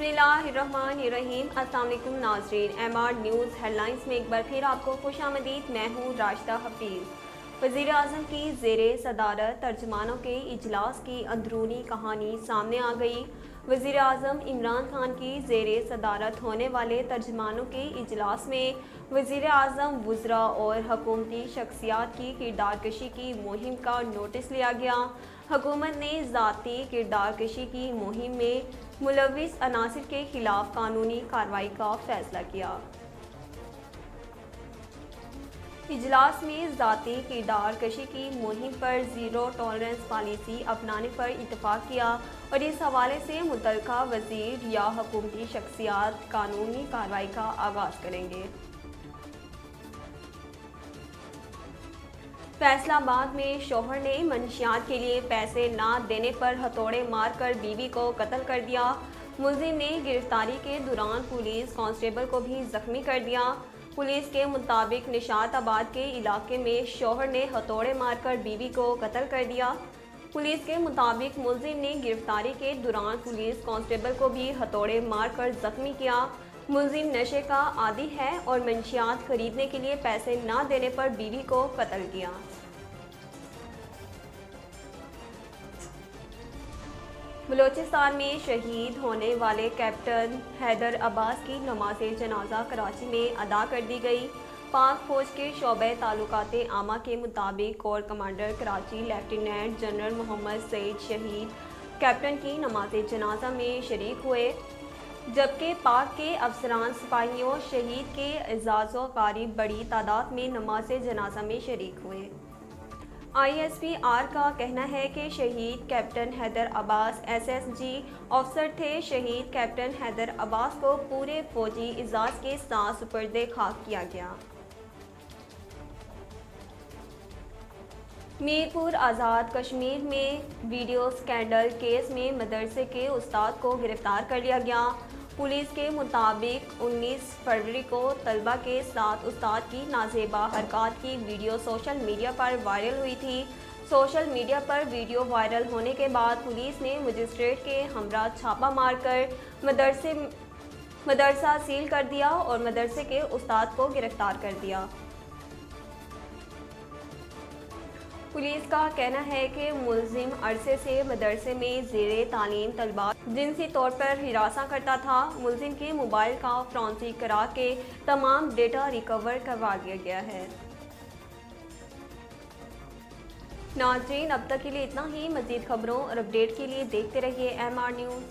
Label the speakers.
Speaker 1: बिस्मिल्लाहिर्रहमानिर्रहीम। अस्सलाम वालेकुम नाज़रीन, MR न्यूज़ हेडलाइंस में एक बार फिर आपको खुशामदीद। मैं हूँ राशिदा हफीज़। वज़ीर आज़म की ज़ेरे सदारत तर्जमानों के इजलास की अंदरूनी कहानी सामने आ गई। वज़ीर आज़म इमरान खान की ज़ेरे सदारत होने वाले तर्जमानों के इजलास में वज़ीर आज़म, वुज़रा और हुकूमती शख्सियात की किरदार कशी की मुहिम का नोटिस लिया गया। हुकूमत ने ज़ाती किरदार कशी की मुहिम में मुलविस अनासिर के खिलाफ कानूनी कार्रवाई का फैसला किया। इजलास में ज़ाती किरदार कशी की मुहिम पर ज़ीरो टॉलरेंस पॉलिसी अपनाने पर इत्तफाक किया और इस हवाले से मुतल्लिका वज़ीर या हुकूमती शख्सियात कानूनी कार्रवाई का आगाज़ करेंगे। फैसलाबाद में शौहर ने मंशियात के लिए पैसे ना देने पर हथौड़े मारकर बीवी को कत्ल कर दिया। मुलजिम ने गिरफ्तारी के दौरान पुलिस कांस्टेबल को भी जख्मी कर दिया। पुलिस के मुताबिक निशाताबाद के इलाके में शौहर ने हथौड़े मारकर बीवी को कत्ल कर दिया। पुलिस के मुताबिक मुलजिम ने गिरफ्तारी के दौरान पुलिस कांस्टेबल को भी हथौड़े मारकर जख्मी किया। मुलजिम नशे का आदी है और मंशियात खरीदने के लिए पैसे ना देने पर बीवी को कत्ल किया। बलोचिस्तान में शहीद होने वाले कैप्टन हैदर अब्बास की नमाज जनाजा कराची में अदा कर दी गई। पाक फौज के शोबे ताल्लुकाते आमा के मुताबिक core commander Karachi lieutenant general Mohammad Saeed शहीद कैप्टन की नमाज जनाजा में शरीक हुए, जबकि पाक के अफसरान सिपाहियों शहीद के एजाज़ो क़रीब बड़ी तादाद में नमाज जनाजा में शरीक हुए। ISPR का कहना है कि शहीद कैप्टन हैदर अब्बास SSG अफसर थे। शहीद कैप्टन हैदर अब्बास को पूरे फौजी इजाज़ के साथ सुपर्दे खाक किया गया। मीरपुर आज़ाद कश्मीर में वीडियो स्कैंडल केस में मदरसे के उस्ताद को गिरफ्तार कर लिया गया। पुलिस के मुताबिक 19 फरवरी को तलबा के साथ उस्ताद की नाजेबा हरकत की वीडियो सोशल मीडिया पर वायरल हुई थी। सोशल मीडिया पर वीडियो वायरल होने के बाद पुलिस ने मजिस्ट्रेट के हमरा छापा मारकर मदरसा सील कर दिया और मदरसे के उस्ताद को गिरफ्तार कर दिया। पुलिस का कहना है कि मुलजिम अरसे से मदरसे में ज़ेरे तालीम तलबा जिनसी तौर पर हिरासा करता था। मुलजिम के मोबाइल का फॉरेंसिक करा के तमाम डेटा रिकवर करवा लिया गया है। नाज़रीन, अब तक के लिए इतना ही। मज़ीद खबरों और अपडेट के लिए देखते रहिए MR न्यूज़।